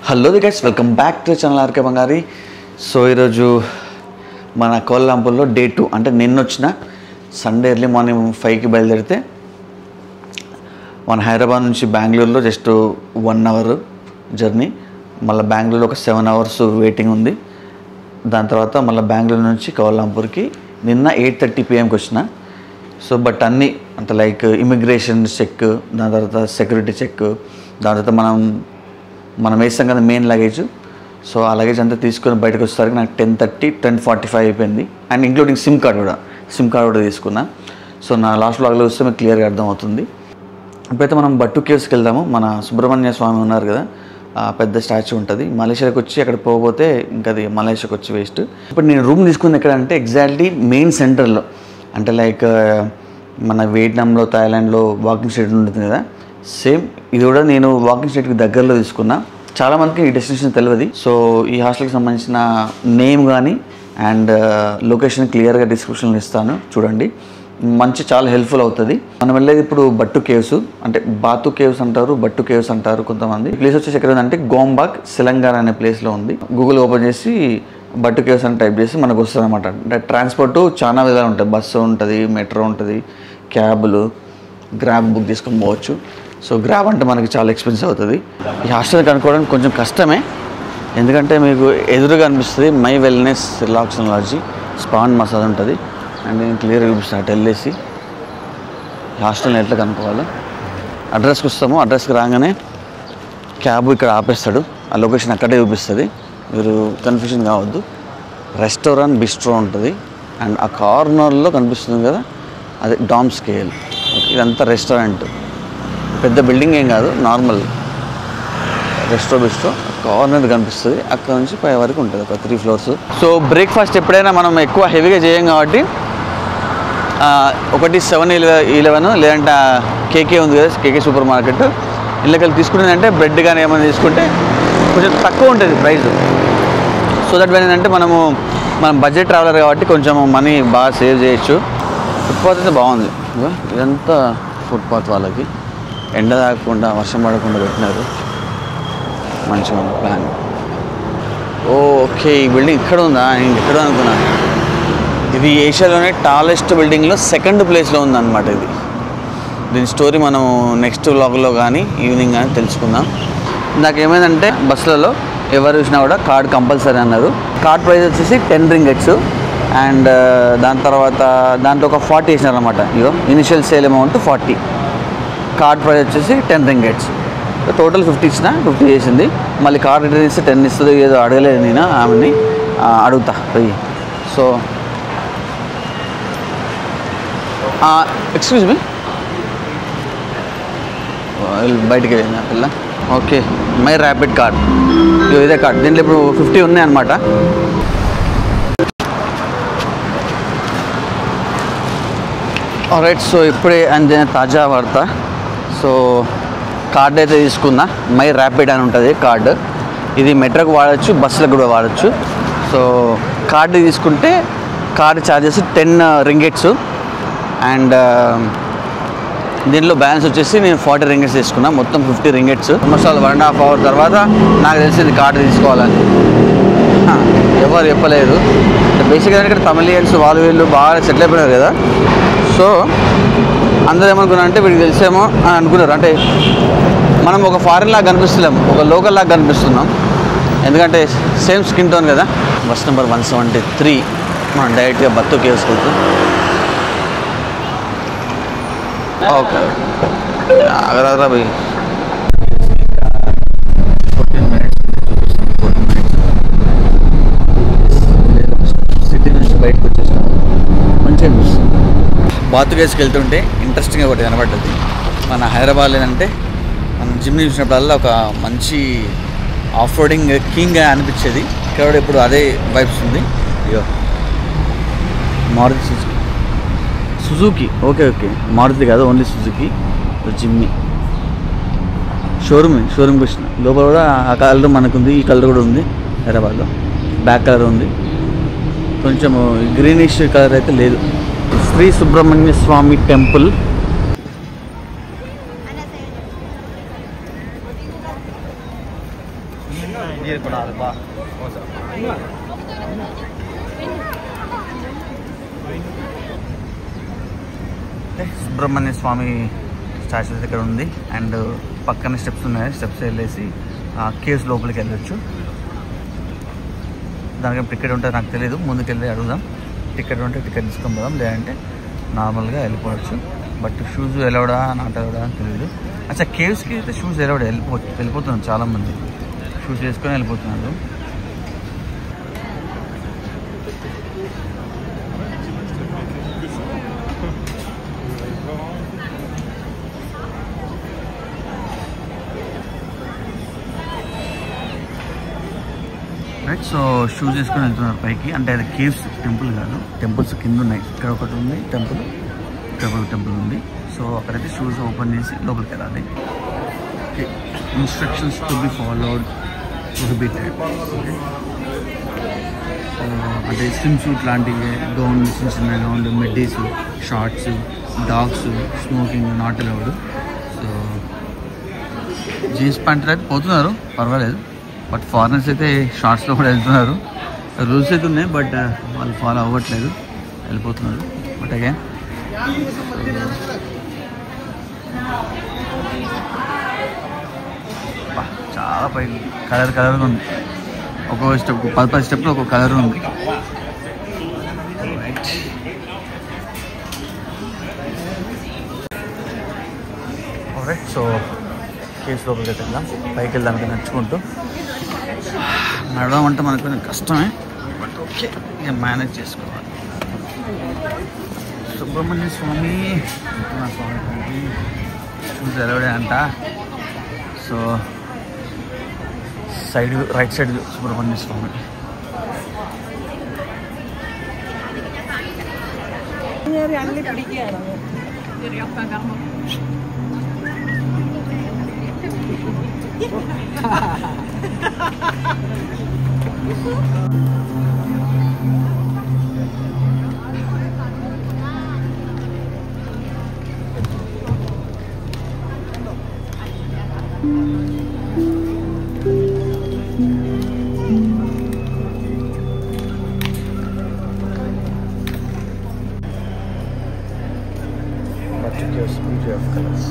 Hello guys, welcome back to channel R K Bangari. So ఈరోజు మన కోల్లాంపూర్లో day 2 అంటే నిన్న వచ్చిన సండే ఎర్లీ మార్నింగ్ 5కి బయలుదేరితే మన హైదరాబాద్ నుంచి బెంగళూరులో జస్ట్ 1 అవర్ జర్నీ, మళ్ళీ బెంగళూరులో ఒక 7 అవర్స్ వెయిటింగ్ ఉంది. దాని తర్వాత మళ్ళీ బెంగళూరు నుంచి కోల్లాంపూర్కి నిన్న 8:30 PM వచ్చిన. సో బట్ అన్నీ అంటే లైక్ ఇమిగ్రేషన్ చెక్, దాని తర్వాత సెక్యూరిటీ చెక్, దాని తర్వాత మనం వేసాం కదా మెయిన్ లగేజ్. సో ఆ లగేజ్ అంతా తీసుకొని బయటకు వచ్చేసరికి నాకు 10:30, 10:45 అయిపోయింది. అండ్ ఇంక్లూడింగ్ సిమ్ కార్డ్ కూడా తీసుకున్నా. సో నా లాస్ట్ బ్లాగ్లో చూస్తే మీకు క్లియర్గా అర్థమవుతుంది. ఇప్పుడైతే మనం బట్టు కేవ్స్కి వెళ్దాము. మన సుబ్రహ్మణ్య స్వామి ఉన్నారు కదా, పెద్ద స్టాచ్యూ ఉంటుంది. మలేషియాకి వచ్చి అక్కడ పోతే ఇంకా అది మలేషియాకి వచ్చి వేస్ట్. ఇప్పుడు నేను రూమ్ తీసుకుంది ఎక్కడ అంటే ఎగ్జాక్ట్లీ మెయిన్ సెంటర్లో, అంటే లైక్ మన వియట్నాంలో, థాయిలాండ్లో వాకింగ్ స్ట్రీట్ ఉంటుంది కదా, సేమ్ ఇది కూడా నేను వాకింగ్ స్ట్రీట్కి దగ్గరలో తీసుకున్నా. చాలామందికి ఈ డెస్టినేషన్ తెలియదు. సో ఈ హాస్టల్కి సంబంధించిన నేమ్ కానీ అండ్ లొకేషన్ క్లియర్గా డిస్క్రిప్షన్లో ఇస్తాను, చూడండి. చాలా హెల్ప్ఫుల్ అవుతుంది. మనం వెళ్ళేది ఇప్పుడు బట్టు కేవ్స్, అంటే బాతు కేవ్స్ అంటారు, బట్టు కేవ్స్ అంటారు కొంతమంది. ఈ ప్లేస్ వచ్చేసి ఎక్కడ ఉందంటే గోంబాక్ తెలంగాణ అనే ప్లేస్లో ఉంది. గూగుల్ ఓపెన్ చేసి బట్టు కేవ్స్ అని టైప్ చేసి మనకు వస్తుంది అనమాట. అంటే ట్రాన్స్పోర్ట్ చాలా విధాలు ఉంటాయి. బస్సు ఉంటుంది, మెట్రో ఉంటుంది, క్యాబులు, గ్రాబ్ బుక్ చేసుకొని పోవచ్చు. సో గ్రాబ్ అంటే మనకి చాలా ఎక్స్పెన్సివ్ అవుతుంది. ఈ హాస్టల్ కనుక్కోవడానికి కొంచెం కష్టమే, ఎందుకంటే మీకు ఎదురుగా అనిపిస్తుంది my wellness relax and lodge, spa and massage ఉంటుంది. అండ్ నేను క్లియర్గా చూపిస్తాను. అటు వెళ్ళేసి హాస్టల్ని ఎట్లా కనుక్కోవాలో అడ్రస్కి వస్తాము. అడ్రస్కి రాగానే క్యాబ్ ఇక్కడ ఆపేస్తాడు, ఆ లొకేషన్ అక్కడే చూపిస్తుంది. మీరు కన్ఫ్యూజన్ కావద్దు. రెస్టారెంట్ బిస్ట్రో ఉంటుంది అండ్ ఆ కార్నర్లో కనిపిస్తుంది కదా, అదే డామ్ స్కేల్. ఇదంతా రెస్టారెంట్, పెద్ద బిల్డింగ్ ఏం కాదు, నార్మల్ బిస్ట్రో. కార్నర్ కనిపిస్తుంది, అక్కడ నుంచి పై వరకు ఉంటుంది, ఒక 3 floors. సో బ్రేక్ఫాస్ట్ ఎప్పుడైనా మనం ఎక్కువ హెవీగా చేయం కాబట్టి ఒకటి 7-11 లేదంటే కేకే ఉంది కదా, కేకే సూపర్ మార్కెట్, ఇళ్ళకెళ్ళి తీసుకునేదంటే బ్రెడ్ కానీ ఏమైనా తీసుకుంటే కొంచెం తక్కువ ఉంటుంది ప్రైస్. సో దట్ ఏంటంటే మనం బడ్జెట్ ట్రావెలర్ కాబట్టి కొంచెం మనీ బాగా సేవ్ చేయొచ్చు. ఫుట్పాత్ అయితే బాగుంది. ఇదంతా ఫుట్పాత్ వాళ్ళకి ఎండ తాగకుండా, వర్షం పడకుండా పెట్టినారు. మంచిగా ఉంది ప్లాన్. ఓకే, ఈ బిల్డింగ్ ఇక్కడ ఉందా? నేను ఎక్కడ అనుకున్నాను. ఇది ఏషియాలోనే టాలెస్ట్ బిల్డింగ్లో 2nd ప్లేస్లో ఉందన్నమాట. దీని స్టోరీ మనం నెక్స్ట్ వ్లాగ్లో కానీ ఈవినింగ్ కానీ తెలుసుకుందాం. నాకేమైందంటే బస్సులలో ఎవరు చూసినా కూడా కార్డ్ కంపల్సరీ అన్నారు. కార్డ్ ప్రైస్ వచ్చేసి 10 ringgits అండ్ దాని తర్వాత దాంట్లో ఒక 40 వేసినారు అనమాట. ఇగో initial sale amount 40, card price వచ్చేసి 10 ringgits. టోటల్ 50 ఇచ్చిన, 50 చేసింది. మళ్ళీ కార్డ్ రిటర్న్ ఇస్తే 10 ఇస్తుంది. ఏదో అడగలేదు నేను ఆమెని, అడుగుతా పోయి. సో ఎక్స్క్యూజ్ మీ, బయటికి వెళ్ళింది పిల్ల. ఓకే, మై ర్యాపిడ్ కార్డ్, ఇదే కార్డ్. దీంట్లో ఇప్పుడు 50 ఉన్నాయన్నమాట. రైట్, సో ఇప్పుడే అందిన తాజా వార్త. సో కార్డ్ అయితే తీసుకున్నా, మై ర్యాపిడ్ అని ఉంటుంది కార్డు. ఇది మెట్రోకి వాడచ్చు, బస్సులకు కూడా వాడచ్చు. సో కార్డు తీసుకుంటే కార్డు ఛార్జెస్ 10 ringgits అండ్ దీనిలో బ్యాలెన్స్ వచ్చేసి నేను 40 ringgits తీసుకున్నా, మొత్తం 50 ringgits. ఆల్మోస్ట్ 1.5 hour తర్వాత నాకు తెలిసింది కార్డు తీసుకోవాలని. ఎవరు చెప్పలేదు. బేసిక్గా ఇక్కడ తమిళియన్స్ వీళ్ళు బాగా సెటిల్ అయిపోయినారు కదా. సో అందరూ ఏమనుకున్నారు అంటే వీడికి తెలిసేమో అని అనుకున్నారు. అంటే మనం ఒక ఫారిన్ లాగా కనిపిస్తున్నాము, ఒక లోకల్ లాగా కనిపిస్తున్నాం, ఎందుకంటే సేమ్ స్కిన్ టోన్ కదా. బస్ నెంబర్ 173 మనం డైరెక్ట్గా బత్తు కేవ్స్కి వెళ్తాం. ఓకే, అగరా పోయి 14 minutes సిటీ నుంచి బయటకు వచ్చేసాం. మంచిగా అనిపిస్తుంది. బాతు కేవ్స్కి వెళ్తుంటే ఇంట్రెస్టింగ్గా ఒకటి కనబడ్డది. మన హైదరాబాద్ ఏంటంటే మనం జిమ్ని చూసినప్పుడల్లా ఒక మంచి ఆఫ్ రోడింగ్ కింగ్గా అనిపించేది. ఇక్కడ ఇప్పుడు అదే వైబ్స్ ఉంది. అయ్యో, మారుతి సుజుకి. ఓకే, మారుతి కాదు, ఓన్లీ సుజుకి. జిమ్ని షోరూమ్కి వచ్చిన లోపల కూడా ఆ కలర్ మనకుంది, ఈ కలర్ కూడా ఉంది హైదరాబాద్లో. బ్లాక్ కలర్ ఉంది, కొంచెం గ్రీనిష్ కలర్ అయితే లేదు. శ్రీ సుబ్రహ్మణ్య స్వామి టెంపుల్. సుబ్రహ్మణ్య స్వామి స్టాచ్యూ దగ్గర ఉంది అండ్ పక్కన స్టెప్స్ ఉన్నాయి, స్టెప్స్ వెళ్ళేసి కేవ్స్ లోపలికి వెళ్ళొచ్చు. దానికి టికెట్ ఉంటే నాకు తెలియదు, ముందుకు వెళ్ళి అడుగుదాం. టికెట్ ఉంటే టికెట్ తీసుకొని పోదాం, లేదంటే నార్మల్గా వెళ్ళిపోవచ్చు. బట్ షూస్ ఎలవడా నాట్ ఎలవడా అని తెలియదు. అచ్చా కేవ్స్కి అయితే షూస్ ఎలవడా వెళ్ళిపోతున్నారు చాలామంది, షూస్ వేసుకొని వెళ్ళిపోతున్నారు. రైట్, సో షూస్ వేసుకొని వెళ్తున్నారు పైకి. అంటే అది కేవ్స్, టెంపుల్ కాదు, టెంపుల్స్ కింద ఉన్నాయి. ఇక్కడ ఒకటి ఉంది టెంపుల్, ఇక్కడ ఒక టెంపుల్ ఉంది. సో అక్కడైతే షూస్ ఓపెన్ చేసి లోపలికి వెళ్ళాలి. Instructions to be followed prohibited. అంటే స్విమ్ సూట్ లాంటివి, గౌన్, చిన్న చిన్న gown, middies, shorts, dogs, smoking not allowed. So jeans pant అయితే పోతున్నారు, పర్వాలేదు. బట్ ఫారినర్స్ అయితే షార్ట్స్లో కూడా వెళ్తున్నారు. రూల్స్ అయితే ఉన్నాయి, బట్ వాళ్ళు ఫాలో అవ్వట్లేదు, వెళ్ళిపోతున్నారు. బట్ అగైన్ చాలా పై కలర్గా ఉంది. ఒక్కొక్క స్టెప్ 10 స్టెప్లో ఒక్కొక్క కలర్ ఉంది. రైట్, సో కేసు లోపలికి వెళ్దాం. పైకి వెళ్దానికి నడుచుకుంటూ. నడవడం అంటే మనకు కొంచెం కష్టమే, బట్ ఓకే, ఇక మేనేజ్ చేసుకోవాలి. సుబ్రహ్మణ్య స్వామి చూసి ఎలవడే అంట. So side right side Subrahmanya Swamy. Beauty of colors.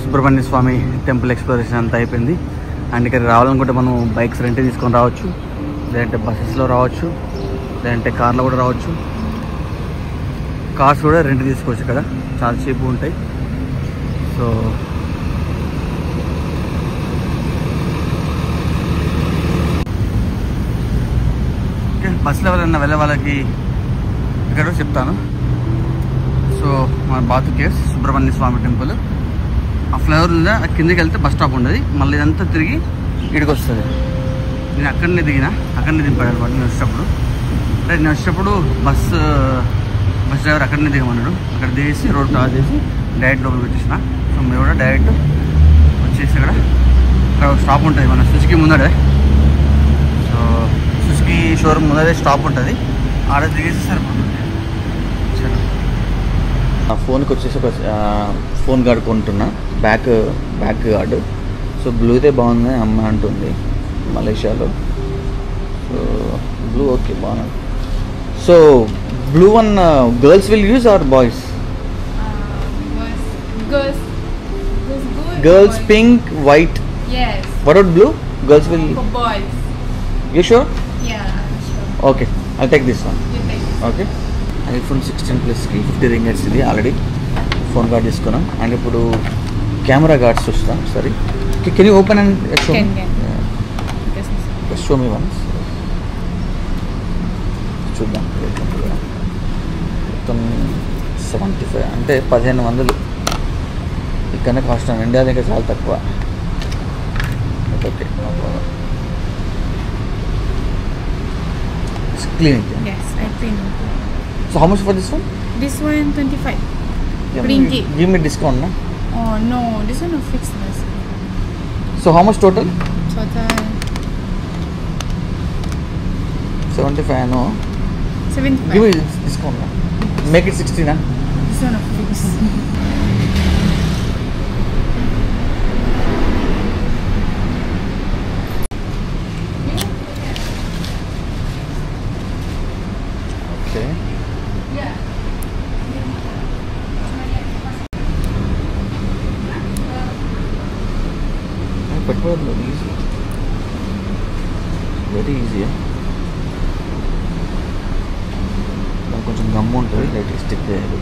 Subrahmanya Swamy temple exploration అంతా అయిపోయింది. అండ్ ఇక్కడ రావాలనుకుంటే మనం బైక్స్ రెంట్ తీసుకొని రావచ్చు, లేదంటే బస్సెస్లో రావచ్చు, లేదంటే కార్లో కూడా రావచ్చు. కార్స్ కూడా రెంట్ తీసుకోవచ్చు, ఇక్కడ చాలా చీప్గా ఉంటాయి. సో ఓకే, బస్సులో ఎవరైనా వెళ్ళే వాళ్ళకి ఇక్కడ చెప్తాను. సో మన బాతు కేవ్స్ సుబ్రహ్మణ్య స్వామి టెంపుల్, ఆ ఫ్లైఓవర్ ఉందా, కిందకి వెళ్తే బస్ స్టాప్ ఉండదు. మళ్ళీ ఇదంతా తిరిగి ఇక్కడికి వస్తుంది. నేను అక్కడనే దిగినా, అక్కడనే దింపాడు అనమాట. నేను వచ్చేటప్పుడు బస్ డ్రైవర్ అక్కడనే దిగమన్నాడు. అక్కడ దిగేసి రోడ్ క్రాస్ చేసి డైరెక్ట్ లోపల పెట్టేసిన. సో మేము కూడా డైరెక్ట్ వచ్చేసి ఇక్కడ స్టాప్ ఉంటుంది మన సుజుకి ముందడే. సో సుజుకి షోరూమ్ ముందరే స్టాప్ ఉంటుంది, ఆడ దిగేసి సరిపోతుంది. నా ఫోన్కి వచ్చేసి ఒక ఫోన్ గార్డ్ కొంటున్నా, బ్యాక్ గార్డు. సో బ్లూ అయితే బాగుంది అమ్మ అంటుంది మలేషియాలో. సో బ్లూ ఓకే బాగుంది. So blue one girls will use or boys? Girls pink, white. Yes. What about blue? Girls will. For boys. You sure? Yeah, sure. Okay, I'll take this one. You take this. Okay. iPhone 16 Plus కి 50 ringgits ఇది already phone gourd తీసుకున్నాం. And ఇప్పుడు camera guards చూస్తాం. సరే, can you open and show? Can. Show me once చూద్దాం. మొత్తం 75 అంటే 1500 ఇక్కడనే కాస్ట్. ఇండియాలో ఇంకా చాలా తక్కువ. Okay, clean it. Yes, I clean it. So how much for this one? This one 25. Yeah, Blinky. give me discount, no? Oh no, this one no fixed price. So how much total? Total 75, no? 75. Give me discount, no? Make it 60, na? This one no fixed. Okay. పెట్టుకోవద్దు, easy, very easy. కొంచెం గమ్ము ఉంటుంది, light stick చేయాలి.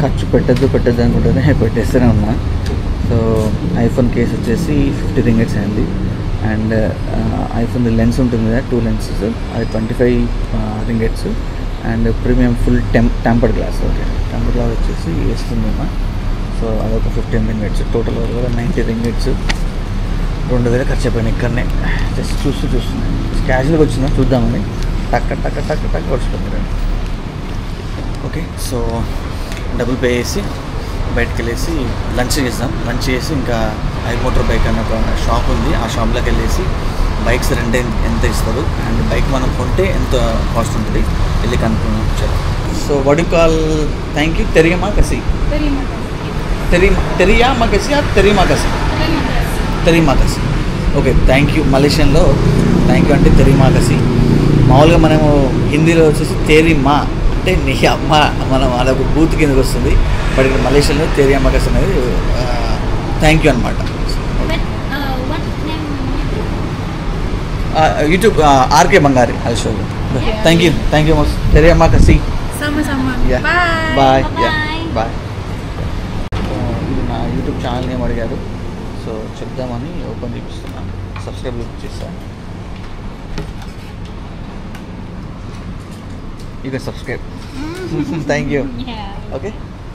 ఖర్చు పెట్టద్దు అనుకుంటేనే పెట్టేస్తూనే ఉన్నా. So iPhone case వచ్చేసి 50 ringgits అయింది. అండ్ ఐఫోన్ లెన్స్ ఉంటుంది కదా, 2 lenses, అది 25 ringgits. And premium full tempered glass, okay, tempered glass వచ్చేసి వేస్తుంది. సో అదొక 15 ringgits. టోటల్ కూడా 90 ringgits. 2000 ఖర్చు అయిపోయినాయి ఇక్కడనే. జస్ట్ చూస్తున్నాను, క్యాజువల్గా వచ్చిందా చూద్దామని. టక్ టక్ టక్ టక్ వచ్చిపోతున్నాను. ఓకే, సో డబుల్ పే చేసి బయటకు వెళ్ళేసి లంచ్ చేద్దాం. లంచ్ చేసి ఇంకా ఐ మోటార్ బైక్ అనే ఒక షాప్ ఉంది, ఆ షాప్లోకి వెళ్ళేసి బైక్స్ రెంట్ ఎంత ఇస్తారు అండ్ బైక్ మనం కొంటే ఎంత కాస్ట్ ఉంటుంది వెళ్ళి కనుక్కున్నాం. So what you call thank you తెరియమా కసి తెరియమా కసి ఓకే, థ్యాంక్ యూ. మలేషియన్లో థ్యాంక్ యూ అంటే తెరియమా కసి. మామూలుగా మనము హిందీలో వచ్చేసి తెరిమా అంటే నీ అమ్మ, మనం అదొక బూత్ కిందకి వస్తుంది. బట్ ఇక్కడ మలేషియాలో తెరియమా కసి అనేది థ్యాంక్ యూ అనమాట. యూట్యూబ్ ఆర్కే బంగారి అది షో. థ్యాంక్ యూ మోస్ తెరియమా కసి. Sama-sama. Yeah. Bye. Bye. Bye-bye. Yeah. Bye. ఇది నా యూట్యూబ్ ఛానల్ నేమ్ అడిగారు, సో చెప్దామని ఓపెన్ చేపిస్తున్నాను. సబ్స్క్రైబ్ చేస్తాను. You can subscribe. Thank you. Yeah. Okay.